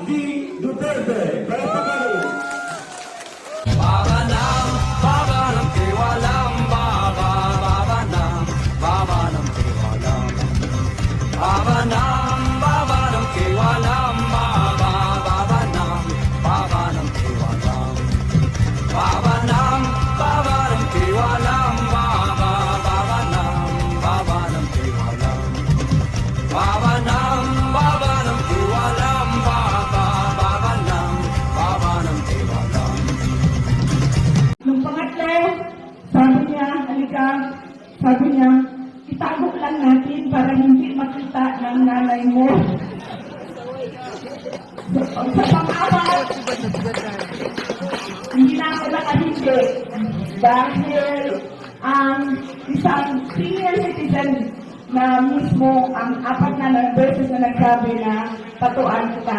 D. Duterte. Palakpakan. Baba ng tiwalang baba, baba ng tiwalang. Baba ng tiwalang baba, baba ng tiwalang. Baba ng tiwalang baba, baba ng tiwalang. Baba ng tiwalang baba, baba ng tiwalang. Nung pangatlo, sabi niya, halika, sabi niya, itago lang natin para hindi makita ng nanay mo. Sa pang-apat, hindi na ako nakahindi dahil ang isang senior citizen na mismo ang apat na beses na nagsabi na tatuan kita.